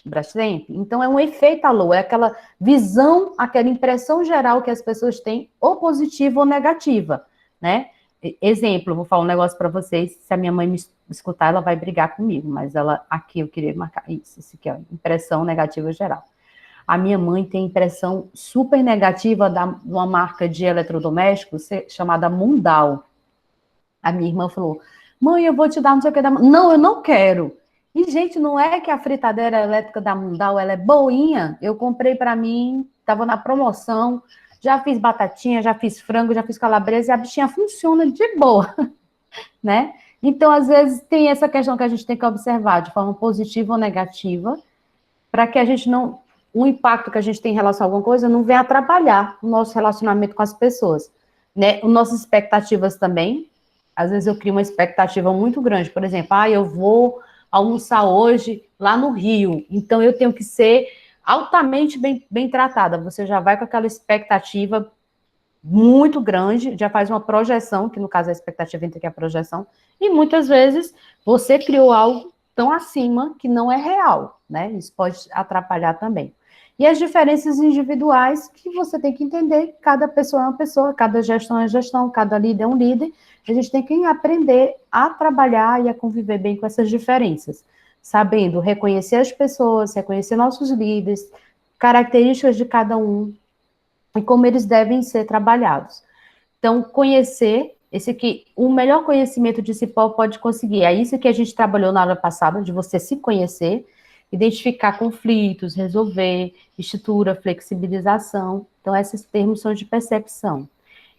Brastemp. Então, é um efeito halo, é aquela visão, aquela impressão geral que as pessoas têm, ou positiva ou negativa, né? Exemplo, vou falar um negócio para vocês, se a minha mãe me escutar, ela vai brigar comigo, mas aqui eu queria marcar isso aqui, ó, impressão negativa geral. A minha mãe tem impressão super negativa de uma marca de eletrodomésticos chamada Mundal. A minha irmã falou, mãe, eu vou te dar não sei o que da... Não, eu não quero. E, gente, não é que a fritadeira elétrica da Mundal, ela é boinha. Eu comprei para mim, estava na promoção, já fiz batatinha, já fiz frango, já fiz calabresa, e a bichinha funciona de boa, né? Então, às vezes, tem essa questão que a gente tem que observar de forma positiva ou negativa, para que a gente não... O impacto que a gente tem em relação a alguma coisa não venha atrapalhar o nosso relacionamento com as pessoas, né? As nossas expectativas também. Às vezes eu crio uma expectativa muito grande, por exemplo, eu vou almoçar hoje lá no Rio, então eu tenho que ser altamente bem tratada. Você já vai com aquela expectativa muito grande, já faz uma projeção, que no caso a expectativa entra aqui a projeção, e muitas vezes você criou algo tão acima que não é real, né? Isso pode atrapalhar também. E as diferenças individuais que você tem que entender, cada pessoa é uma pessoa, cada gestão é gestão, cada líder é um líder, a gente tem que aprender a trabalhar e a conviver bem com essas diferenças, sabendo reconhecer as pessoas, reconhecer nossos líderes, características de cada um, e como eles devem ser trabalhados. Então, conhecer, o melhor conhecimento de si pode conseguir. É isso que a gente trabalhou na aula passada, de você se conhecer, identificar conflitos, resolver, estrutura, flexibilização. Então, esses termos são de percepção.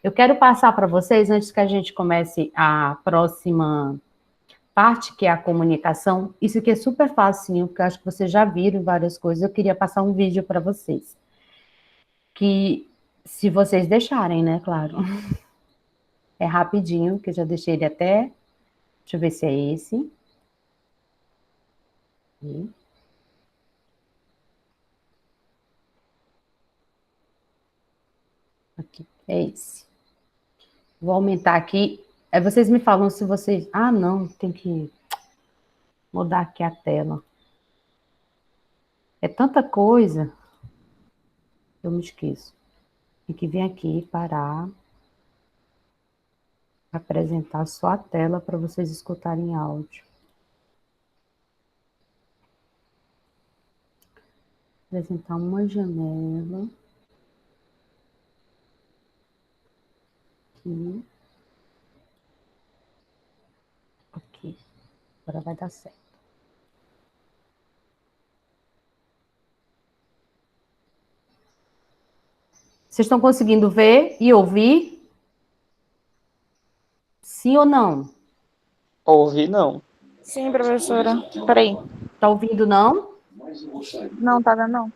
Eu quero passar para vocês, antes que a gente comece a próxima parte, que é a comunicação. Isso aqui é super facinho, porque eu acho que vocês já viram várias coisas. Eu queria passar um vídeo para vocês. Que, se vocês deixarem, né, claro. É rapidinho, que eu já deixei ele até... Deixa eu ver se é esse. Aqui, é esse. Vou aumentar aqui. Aí vocês me falam se vocês... Ah, não, tem que mudar aqui a tela. É tanta coisa. Eu me esqueço. Tem que vir aqui, parar. Apresentar só a tela para vocês escutarem áudio. Apresentar uma janela. Aqui. Ok. Agora vai dar certo. Vocês estão conseguindo ver e ouvir? Sim ou não? Ouvir, não. Sim, professora. Peraí. Tá ouvindo, não? Não, tá vendo, não.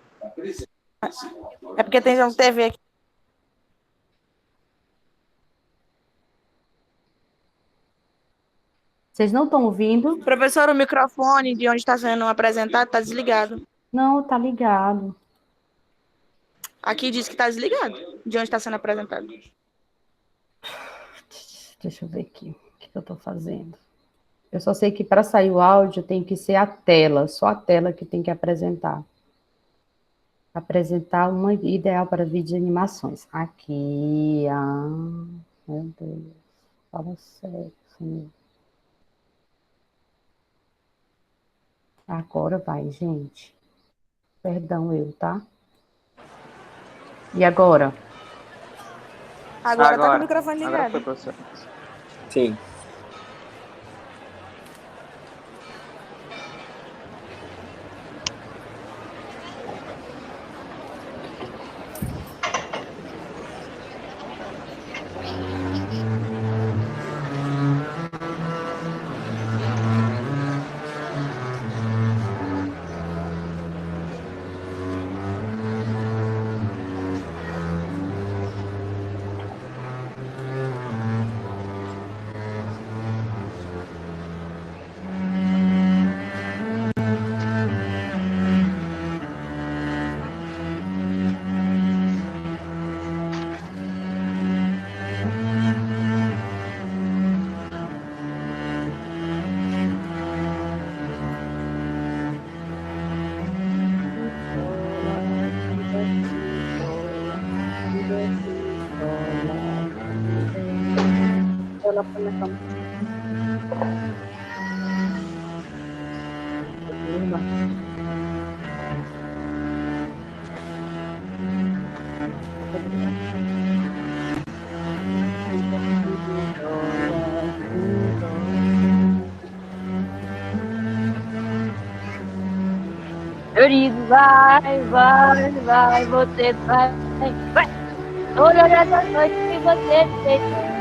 É porque tem um TV aqui. Vocês não estão ouvindo? Professora, o microfone de onde está sendo apresentado está desligado. Não, tá ligado. Aqui diz que está desligado, de onde está sendo apresentado. Deixa eu ver aqui o que eu tô fazendo. Eu só sei que para sair o áudio tem que ser a tela, só a tela que tem que apresentar. Apresentar uma ideal para vídeos de animações. Aqui, meu Deus, fala sério, Senhor. Agora vai, gente. Perdão eu, tá? E agora? Agora tá com o microfone Agora ligado. foi, professor. Sim. Florido, vai, você vai. Todas as noites que você fez.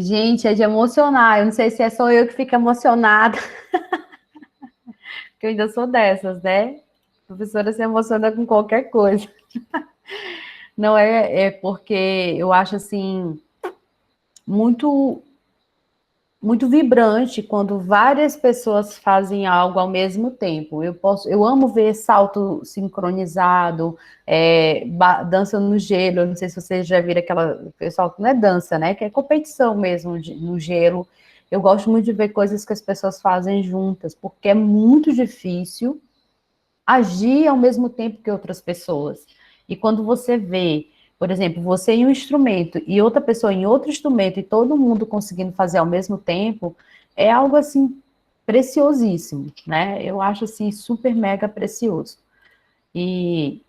Gente, é de emocionar. Eu não sei se é só eu que fico emocionada, porque eu ainda sou dessas, né? A professora se emociona com qualquer coisa. Não é porque eu acho assim muito muito vibrante quando várias pessoas fazem algo ao mesmo tempo. Eu amo ver salto sincronizado, dança no gelo. Eu não sei se vocês já viram aquela pessoal que não é dança, né? Que é competição mesmo no gelo. Eu gosto muito de ver coisas que as pessoas fazem juntas, porque é muito difícil agir ao mesmo tempo que outras pessoas. E quando você vê, por exemplo, você em um instrumento e outra pessoa em outro instrumento e todo mundo conseguindo fazer ao mesmo tempo, é algo assim preciosíssimo, né? Eu acho assim super mega precioso. E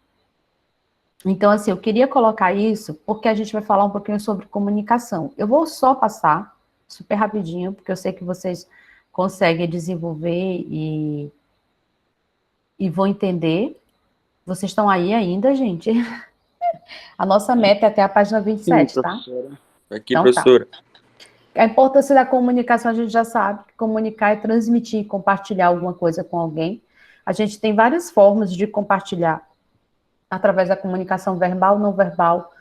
então assim, eu queria colocar isso porque a gente vai falar um pouquinho sobre comunicação. Eu vou só passar super rapidinho, porque eu sei que vocês conseguem desenvolver e vão entender. Vocês estão aí ainda, gente? A nossa meta é até a página Sim, 27, tá? professora. Aqui, Então tá. professora. A importância da comunicação, a gente já sabe que comunicar é transmitir, compartilhar alguma coisa com alguém. A gente tem várias formas de compartilhar através da comunicação verbal, não verbal,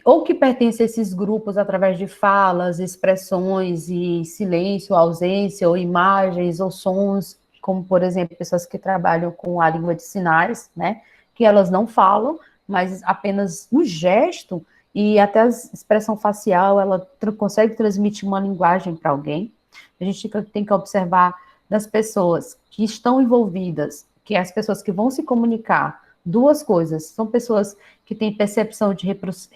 ou que pertence a esses grupos através de falas, expressões e silêncio, ausência, ou imagens, ou sons, como, por exemplo, pessoas que trabalham com a língua de sinais, né? Que elas não falam, mas apenas no gesto e até a expressão facial, ela consegue transmitir uma linguagem para alguém. A gente tem que observar das pessoas que estão envolvidas, que é as pessoas que vão se comunicar, duas coisas, são pessoas que têm percepção de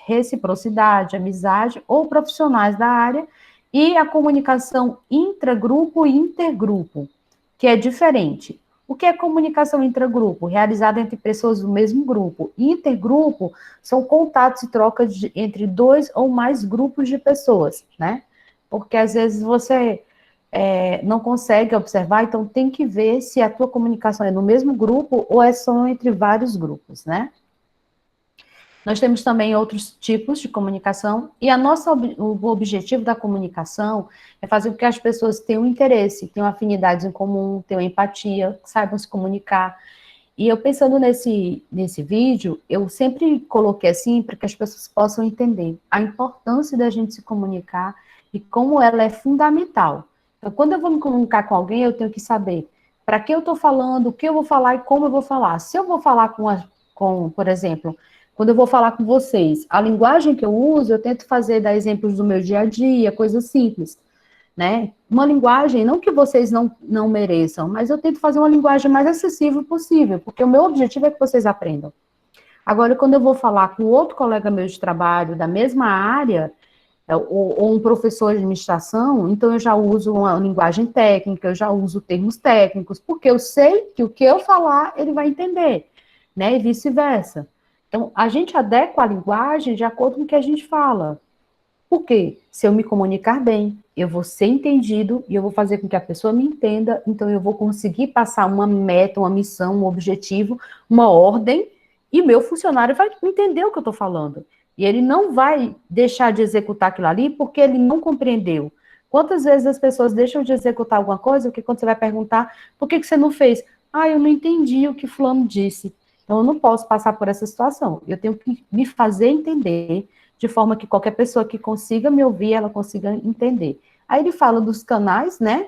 reciprocidade, amizade, ou profissionais da área, e a comunicação intragrupo e intergrupo, que é diferente. O que é comunicação intragrupo? Realizada entre pessoas do mesmo grupo. Intergrupo são contatos e trocas entre dois ou mais grupos de pessoas, né? Porque às vezes você não consegue observar, então tem que ver se a tua comunicação é no mesmo grupo ou é só entre vários grupos, né? Nós temos também outros tipos de comunicação, e o objetivo da comunicação é fazer com que as pessoas tenham interesse, tenham afinidades em comum, tenham empatia, saibam se comunicar. E eu pensando nesse vídeo, eu sempre coloquei assim para que as pessoas possam entender a importância da gente se comunicar e como ela é fundamental. Então, quando eu vou me comunicar com alguém, eu tenho que saber para que eu estou falando, o que eu vou falar e como eu vou falar. Se eu vou falar por exemplo, quando eu vou falar com vocês, a linguagem que eu uso, eu tento dar exemplos do meu dia a dia, coisas simples, né? Uma linguagem, não que vocês não mereçam, mas eu tento fazer uma linguagem mais acessível possível, porque o meu objetivo é que vocês aprendam. Agora, quando eu vou falar com outro colega meu de trabalho, da mesma área, ou um professor de administração, então eu já uso uma linguagem técnica, eu já uso termos técnicos, porque eu sei que o que eu falar, ele vai entender, né? E vice-versa. Então, a gente adequa a linguagem de acordo com o que a gente fala. Por quê? Se eu me comunicar bem, eu vou ser entendido e eu vou fazer com que a pessoa me entenda, então eu vou conseguir passar uma meta, uma missão, um objetivo, uma ordem, e meu funcionário vai entender o que eu estou falando. E ele não vai deixar de executar aquilo ali porque ele não compreendeu. Quantas vezes as pessoas deixam de executar alguma coisa, porque quando você vai perguntar, por que você não fez? Ah, eu não entendi o que fulano disse. Então, eu não posso passar por essa situação. Eu tenho que me fazer entender, de forma que qualquer pessoa que consiga me ouvir, ela consiga entender. Aí ele fala dos canais, né,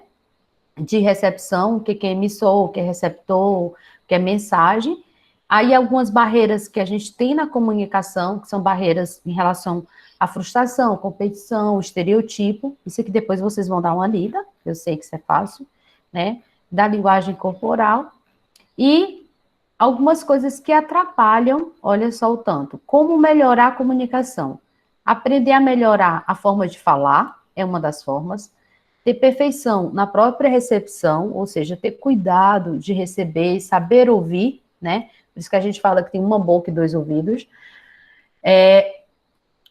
de recepção, o que é emissor, o que é receptor, o que é mensagem. Aí algumas barreiras que a gente tem na comunicação, que são barreiras em relação à frustração, competição, estereotipo, isso aqui depois vocês vão dar uma lida, eu sei que isso é fácil, né, da linguagem corporal, e algumas coisas que atrapalham, olha só o tanto. Como melhorar a comunicação? Aprender a melhorar a forma de falar, é uma das formas. Ter perfeição na própria recepção, ou seja, ter cuidado de receber, saber ouvir, né? Por isso que a gente fala que tem uma boca e dois ouvidos.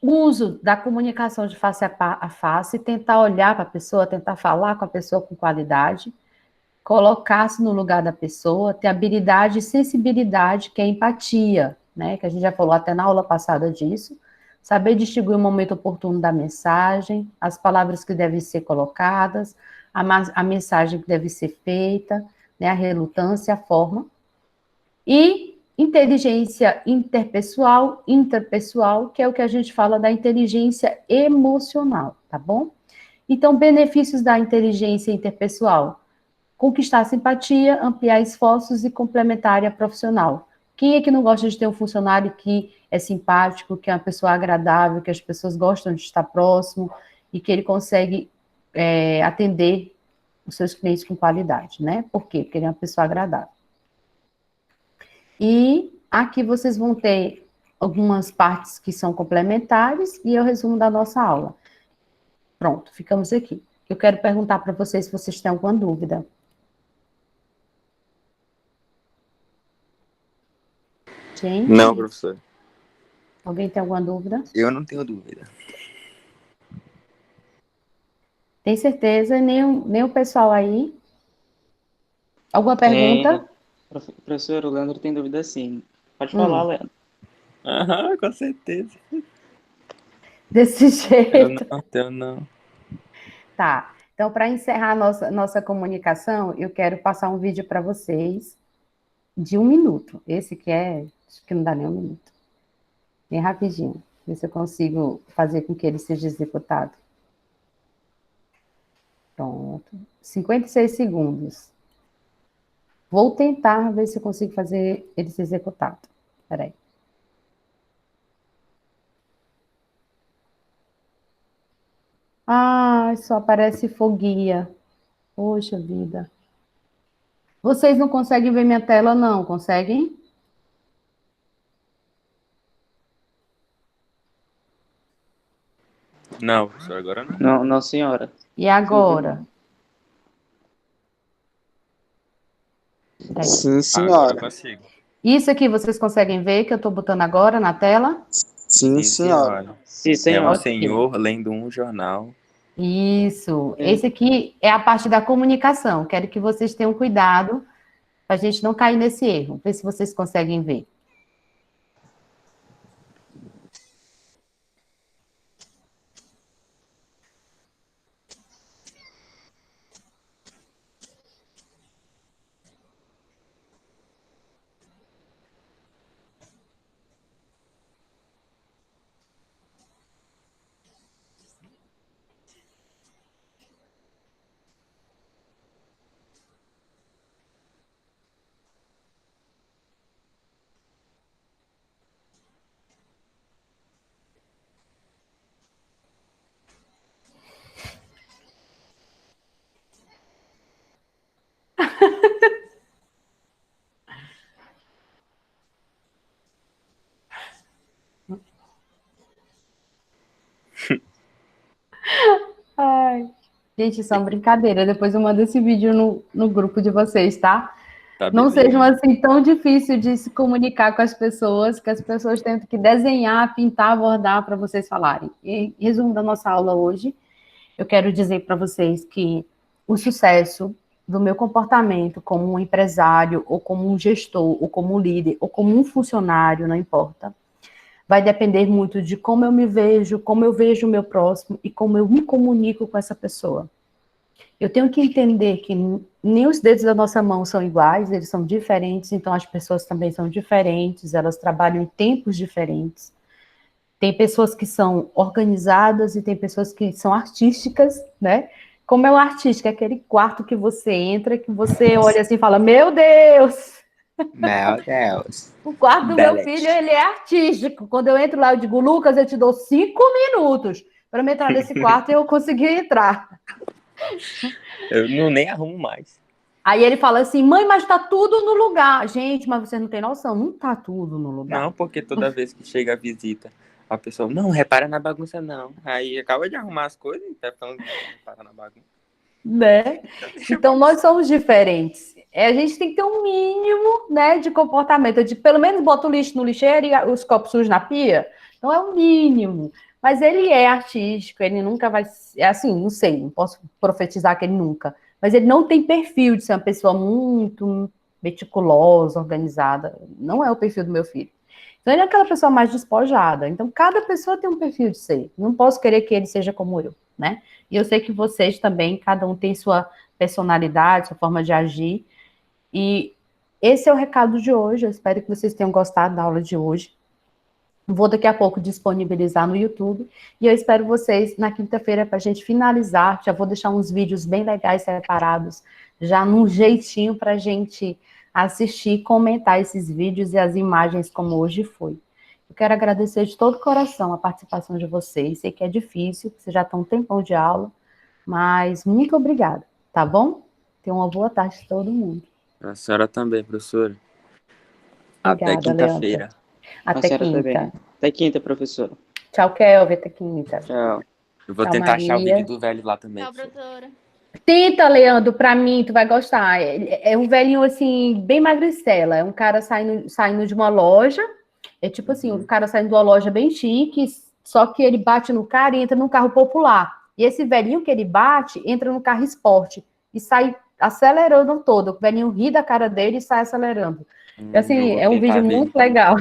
O uso da comunicação de face a face, tentar olhar para a pessoa, tentar falar com a pessoa com qualidade, colocar-se no lugar da pessoa, ter habilidade e sensibilidade, que é empatia, né? Que a gente já falou até na aula passada disso. saber distinguir o momento oportuno da mensagem, as palavras que devem ser colocadas, a mensagem que deve ser feita, né, a relutância, a forma. E inteligência interpessoal, intrapessoal, que é o que a gente fala da inteligência emocional, tá bom? Então, benefícios da inteligência interpessoal: conquistar a simpatia, ampliar esforços e complementar a área profissional. Quem é que não gosta de ter um funcionário que é simpático, que é uma pessoa agradável, que as pessoas gostam de estar próximo e que ele consegue atender os seus clientes com qualidade, né? Por quê? Porque ele é uma pessoa agradável. E aqui vocês vão ter algumas partes que são complementares e o resumo da nossa aula. Pronto, ficamos aqui. Eu quero perguntar para vocês se vocês têm alguma dúvida. Gente, Não, professor. alguém tem alguma dúvida? Eu não tenho dúvida. Tem certeza? Nem o pessoal aí? Alguma pergunta? Professor, o Leandro tem dúvida sim. Pode falar, Leandro. Aham, com certeza. Desse jeito. Eu não. Tá. Então, para encerrar a nossa comunicação, eu quero passar um vídeo para vocês de 1 minuto. Esse que acho que não dá nem 1 minuto. Bem rapidinho. Ver se eu consigo fazer com que ele seja executado. Pronto. 56 segundos. Vou tentar ver se eu consigo fazer ele ser executado. Espera aí. Ah, só aparece foguia. Poxa vida. Vocês não conseguem ver minha tela, não? Conseguem? Não, professor, agora não. Não, não, senhora. E agora? Peraí. Sim, Agora eu senhora. consigo. Isso aqui vocês conseguem ver que eu estou botando agora na tela? Sim, senhora. Sim, É senhora. um senhor lendo um jornal. Isso. Esse aqui é a parte da comunicação. Quero que vocês tenham cuidado para a gente não cair nesse erro. Vê se vocês conseguem ver. Ai. Gente, isso é uma brincadeira. Depois eu mando esse vídeo no grupo de vocês, tá? Tá, Não beleza. sejam assim tão difícil de se comunicar com as pessoas, que as pessoas têm que desenhar, pintar, bordar para vocês falarem. Em resumo da nossa aula hoje, eu quero dizer para vocês que o sucesso do meu comportamento como um empresário, ou como um gestor, ou como um líder, ou como um funcionário, não importa, vai depender muito de como eu me vejo, como eu vejo o meu próximo e como eu me comunico com essa pessoa. Eu tenho que entender que nem os dedos da nossa mão são iguais, eles são diferentes, então as pessoas também são diferentes, elas trabalham em tempos diferentes. Tem pessoas que são organizadas e tem pessoas que são artísticas, né? Como é o artístico? É aquele quarto que você entra, que você olha assim e fala, meu Deus! Meu Deus. O quarto do meu filho, ele é artístico. Quando eu entro lá, eu digo, Lucas, eu te dou 5 minutos para me entrar nesse quarto e eu consegui entrar. Eu nem arrumo mais. Aí ele fala assim, mãe, mas tá tudo no lugar. Gente, mas você não tem noção, não tá tudo no lugar. Não, porque toda vez que chega a visita, a pessoa, não, repara na bagunça não. Aí acaba de arrumar as coisas e tá falando que repara na bagunça. Né? Então, nós somos diferentes. A gente tem que ter um mínimo, né, de comportamento. De pelo menos bota o lixo no lixeiro e os copos sujos na pia. Então, é o mínimo. Mas ele é artístico, ele nunca vai... É assim, não sei, não posso profetizar que ele nunca. Mas ele não tem perfil de ser uma pessoa muito meticulosa, organizada. Não é o perfil do meu filho. Então, ele é aquela pessoa mais despojada. Então, cada pessoa tem um perfil de ser. Não posso querer que ele seja como eu, né? E eu sei que vocês também, cada um tem sua personalidade, sua forma de agir. E esse é o recado de hoje. Eu espero que vocês tenham gostado da aula de hoje. Vou daqui a pouco disponibilizar no YouTube. E eu espero vocês na quinta-feira para a gente finalizar. Já vou deixar uns vídeos bem legais separados, já num jeitinho para a gente assistir, comentar esses vídeos e as imagens como hoje foi. Eu quero agradecer de todo o coração a participação de vocês. Sei que é difícil, vocês já estão um tempão de aula, mas muito obrigada, tá bom? Tenham uma boa tarde a todo mundo. A senhora também, professora. Obrigada, Até quinta-feira. Até senhora quinta. também. Até quinta, professora. Tchau, Kelvin. Até quinta. Tchau. Eu vou Tchau, tentar achar o Maria. vídeo do velho lá também. Tchau, professora. Tenta, Leandro, pra mim, tu vai gostar. É um velhinho, assim, bem magricela. É um cara saindo de uma loja. É tipo assim, um cara saindo de uma loja bem chique, só que ele bate no cara e entra num carro popular. E esse velhinho que ele bate, entra no carro esporte e sai acelerando todo. O velhinho ri da cara dele e sai acelerando. Assim, é um vídeo muito legal.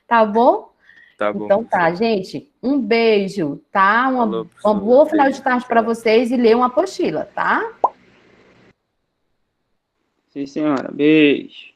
Tá bom? Tá bom. Então tá, gente. Um beijo, tá? Falou, Uma boa final de tarde para vocês e leiam a apostila, tá? Sim, senhora. Beijo.